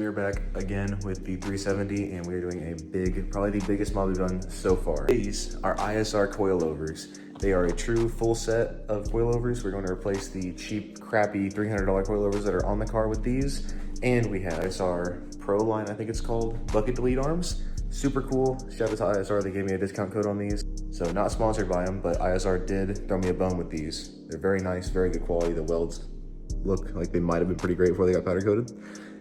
we are back again with the 370 and we are doing a big, probably the biggest mod we've done so far. These are ISR coilovers. They are a true full set of coilovers. We're going to replace the cheap, crappy $300 coilovers that are on the car with these. And we have ISR Pro line, I think it's called, bucket delete arms. Super cool. Shout out to ISR, they gave me a discount code on these. So not sponsored by them, but ISR did throw me a bone with these. They're very nice, very good quality. The welds look like they might have been pretty great before they got powder coated.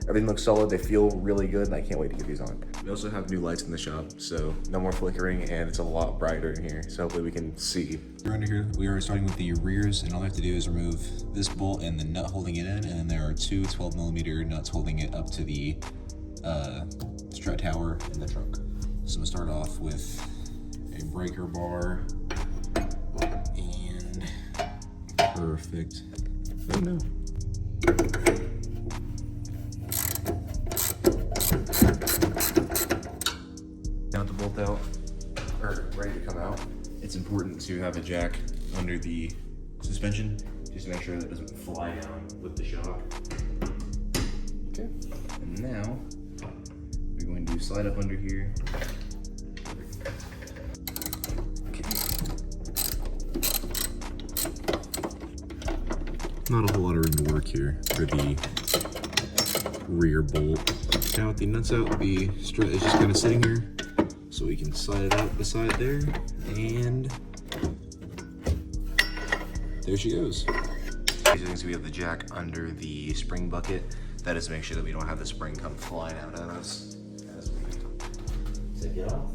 Everything looks solid, they feel really good, and I can't wait to get these on. We also have new lights in the shop, so no more flickering, and it's a lot brighter in here, so hopefully we can see. We're under here, we are starting with the rears, and all I have to do is remove this bolt and the nut holding it in, and then there are two 12mm nuts holding it up to the strut tower in the trunk. So we'll start off with a breaker bar, and perfect. Oh no. Now the bolt out, or ready to come out, it's important to have a jack under the suspension just to make sure that it doesn't fly down with the shock. Okay, and now we're going to slide up under here. Okay. Not a whole lot of room to work here for the rear bolt. Now with the nuts out, the strut is just kind of sitting here, so we can slide it out the side there, and there she goes. As you can see, we have the jack under the spring bucket. That is to make sure that we don't have the spring come flying out at us as we take it off.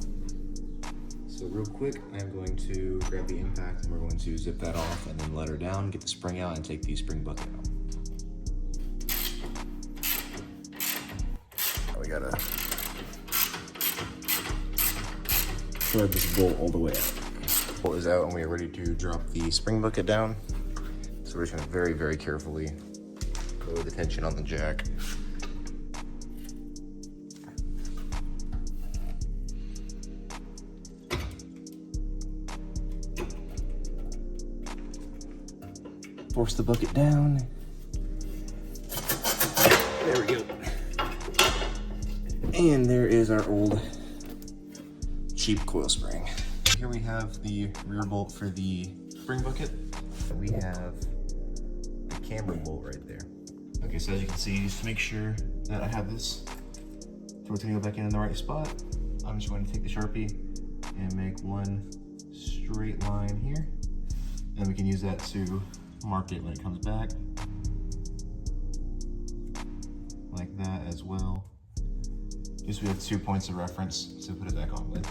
So real quick, I'm going to grab the impact and we're going to zip that off and then let her down, get the spring out, and take the spring bucket out. We gotta thread this bolt all the way out. Bolt is out and we are ready to drop the spring bucket down. So we're just gonna very, very carefully lower the tension on the jack. Force the bucket down. There we go. And there is our old cheap coil spring. Here we have the rear bolt for the spring bucket. We have the camber bolt right there. Okay, so as you can see, just to make sure that I have this, so it's gonna go back in the right spot, I'm just going to take the Sharpie and make one straight line here. And we can use that to mark it when it comes back. Like that as well. Just we have 2 points of reference to put it back on with.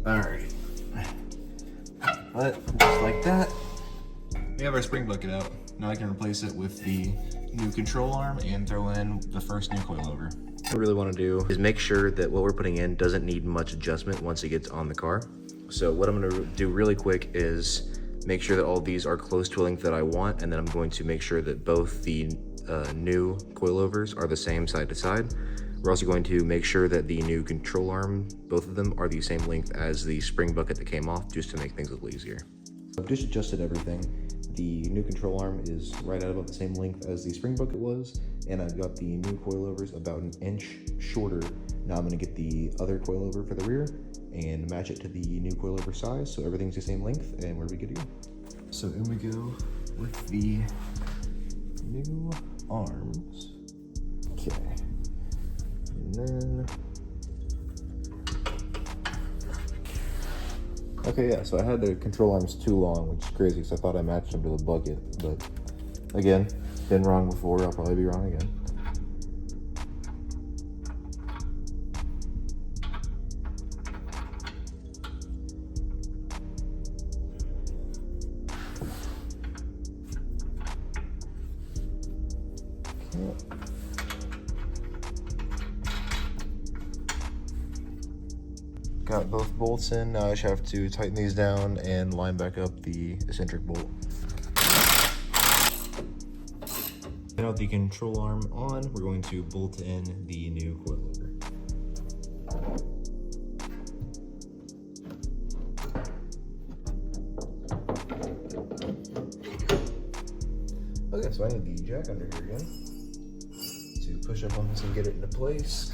Alright. But just like that, we have our spring bucket out. Now I can replace it with the new control arm and throw in the first new coilover. What I really want to do is make sure that what we're putting in doesn't need much adjustment once it gets on the car. So what I'm going to do really quick is make sure that all these are close to a length that I want, and then I'm going to make sure that both the new coilovers are the same side to side. We're also going to make sure that the new control arm, both of them, are the same length as the spring bucket that came off, just to make things a little easier. I've just adjusted everything. The new control arm is right at about the same length as the spring bucket was, and I've got the new coilovers about an inch shorter. Now I'm going to get the other coilover for the rear and match it to the new coilover size, so everything's the same length, and we're good to go. So in we go with the new arms. Okay. And then, okay, yeah, so I had the control arms too long, which is crazy because I thought I matched them to the bucket, but again, been wrong before, I'll probably be wrong again. Okay. Got both bolts in. Now I just have to tighten these down and line back up the eccentric bolt. Now with the control arm on, we're going to bolt in the new coilover. Okay, so I need the jack under here again to push up on this and get it into place.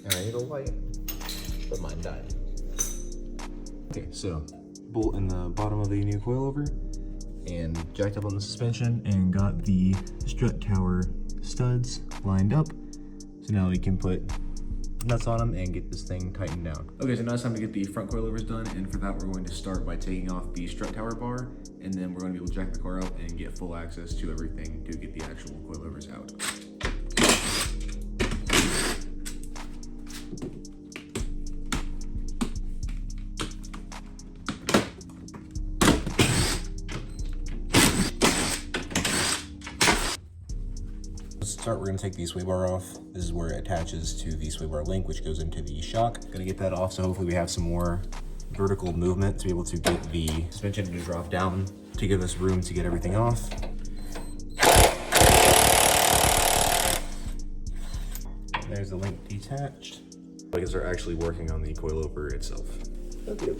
And I need a light, but mine died. Okay, so bolt in the bottom of the new coilover and jacked up on the suspension and got the strut tower studs lined up. So now we can put nuts on them and get this thing tightened down. Okay, so now it's time to get the front coilovers done, and for that we're going to start by taking off the strut tower bar, and then we're going to be able to jack the car up and get full access to everything to get the actual coilovers out. We're going to take the sway bar off. This is where it attaches to the sway bar link, which goes into the shock. Going to get that off, so hopefully we have some more vertical movement to be able to get the suspension to drop down to give us room to get everything off. And there's the link detached. I guess they're actually working on the coilover itself. Okay.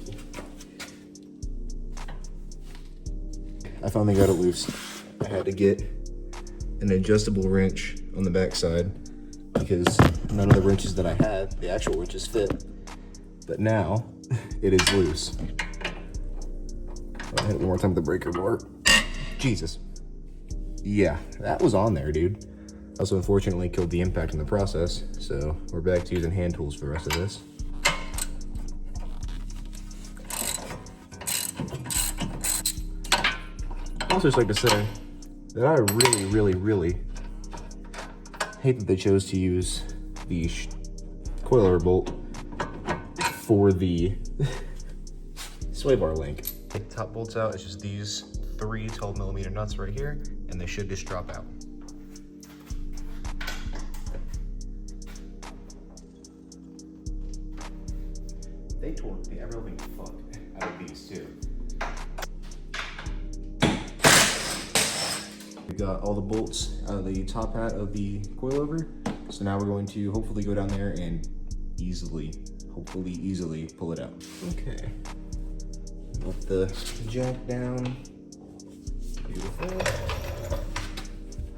I finally got it loose. I had to get an adjustable wrench on the back side because none of the wrenches that I had, the actual wrenches, fit. But now it is loose. I'll hit it one more time with the breaker bar. Jesus. Yeah, that was on there, dude. Also, unfortunately, killed the impact in the process, so we're back to using hand tools for the rest of this. I'd also just like to say that I really hate that they chose to use the coilover bolt for the sway bar link. Take the top bolts out, it's just these 3 12mm nuts right here, and they should just drop out. They torque the ever-loving fuck out of these too. We got all the bolts out of the top hat of the coilover. So now we're going to hopefully go down there and hopefully easily pull it out. Okay. Let the jack down. Beautiful.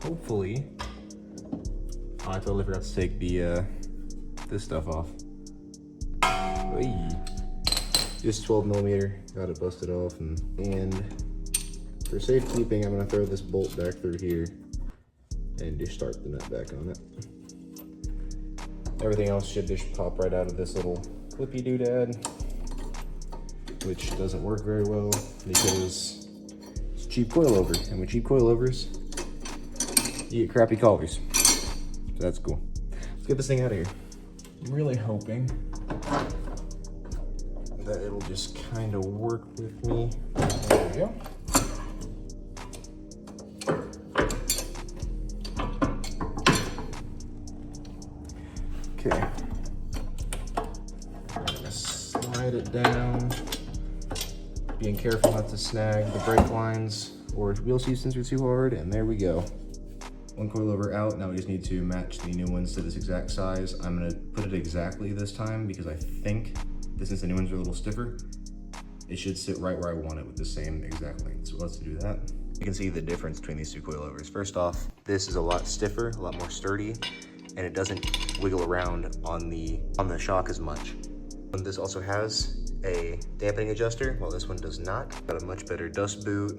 Hopefully. Oh, I totally forgot to take the this stuff off. Oy. Just 12mm. Got it busted off, and for safekeeping, I'm gonna throw this bolt back through here and just start the nut back on it. Everything else should just pop right out of this little clippy doodad, which doesn't work very well because it's cheap coilover, and with cheap coilovers, you get crappy collars. So that's cool. Let's get this thing out of here. I'm really hoping that it'll just kind of work with me. There we go. Okay, I'm gonna slide it down, being careful not to snag the brake lines or wheel seat sensor too hard, and there we go. One coilover out, now we just need to match the new ones to this exact size. I'm gonna put it exactly this time because I think that since the new ones are a little stiffer, it should sit right where I want it with the same exact length. So let's do that. You can see the difference between these 2 coilovers. First off, this is a lot stiffer, a lot more sturdy, and it doesn't wiggle around on the shock as much. And this also has a dampening adjuster, while this one does not. Got a much better dust boot,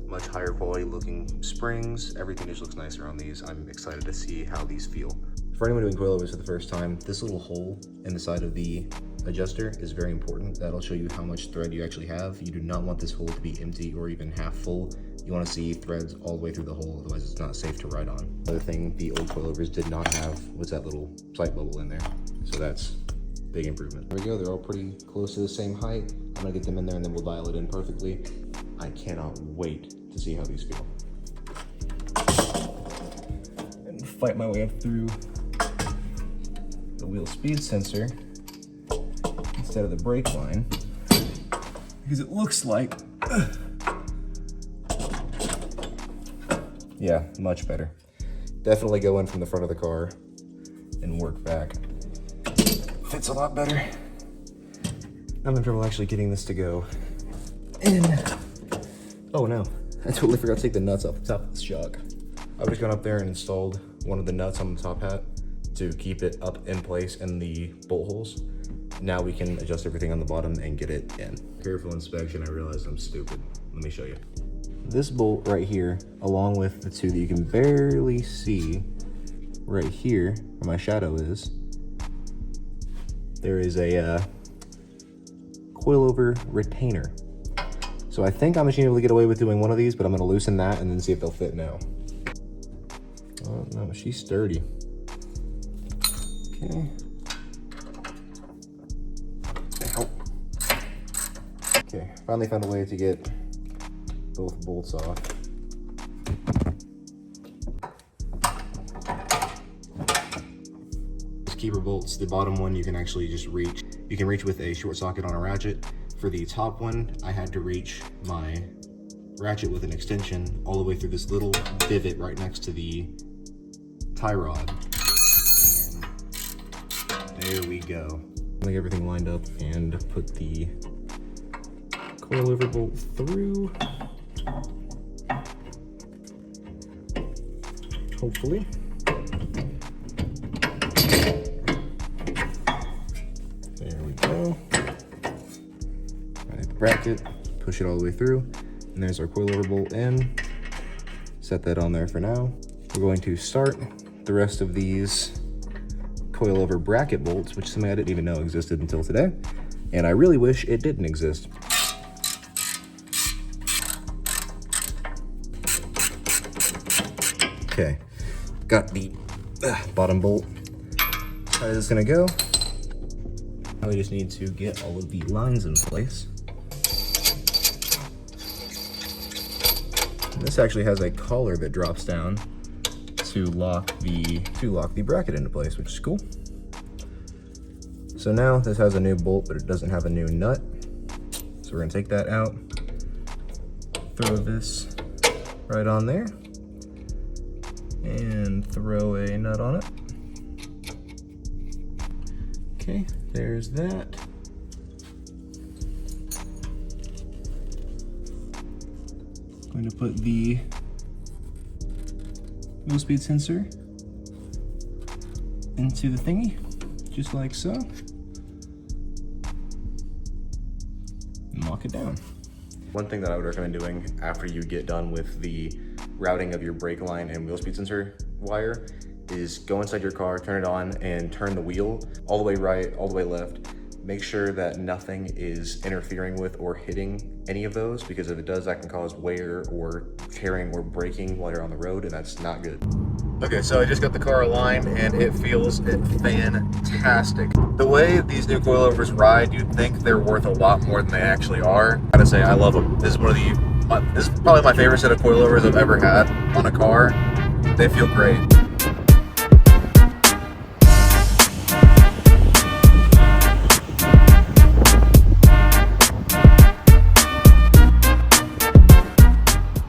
much higher quality looking springs. Everything just looks nicer on these. I'm excited to see how these feel. For anyone doing coilovers for the first time, this little hole in the side of the adjuster is very important. That'll show you how much thread you actually have. You do not want this hole to be empty or even half full. You want to see threads all the way through the hole, otherwise it's not safe to ride on. Another thing the old coilovers did not have was that little sight bubble in there. So that's big improvement. There we go, they're all pretty close to the same height. I'm gonna get them in there and then we'll dial it in perfectly. I cannot wait to see how these feel. And fight my way up through the wheel speed sensor instead of the brake line, because it looks like Yeah, much better. Definitely go in from the front of the car and work back. Fits a lot better. I'm in trouble actually getting this to go in. Oh no, I totally forgot to take the nuts off the top of this shock. I was going up there and installed one of the nuts on the top hat to keep it up in place in the bolt holes. Now we can adjust everything on the bottom and get it in. Careful inspection, I realized I'm stupid. Let me show you. This bolt right here, along with the two that you can barely see right here, where my shadow is, there is a coilover retainer. So I think I'm just gonna be able to get away with doing one of these, but I'm gonna loosen that and then see if they'll fit now. Oh no, she's sturdy. Okay. Ow. Okay, finally found a way to get both bolts off. These keeper bolts, the bottom one you can actually just reach. You can reach with a short socket on a ratchet. For the top one, I had to reach my ratchet with an extension all the way through this little divot right next to the tie rod. And there we go. Make everything lined up and put the coilover bolt through. Hopefully. There we go. Right, bracket, push it all the way through, and there's our coilover bolt in. Set that on there for now. We're going to start the rest of these coilover bracket bolts, which is something I didn't even know existed until today, and I really wish it didn't exist. Okay, got the bottom bolt. How is this gonna go? Now we just need to get all of the lines in place. And this actually has a collar that drops down to lock the bracket into place, which is cool. So now this has a new bolt, but it doesn't have a new nut. So we're gonna take that out, throw this right on there, and throw a nut on it. Okay, there's that. I'm going to put the wheel speed sensor into the thingy, just like so. And lock it down. One thing that I would recommend doing after you get done with the routing of your brake line and wheel speed sensor wire is go inside your car, turn it on, and turn the wheel all the way right, all the way left. Make sure that nothing is interfering with or hitting any of those, because if it does, that can cause wear or tearing or braking while you're on the road, and that's not good. Okay, so I just got the car aligned and it feels fantastic. The way these new coilovers ride, you'd think they're worth a lot more than they actually are. I gotta say, I love them. This is this is probably my favorite set of coilovers I've ever had on a car. They feel great.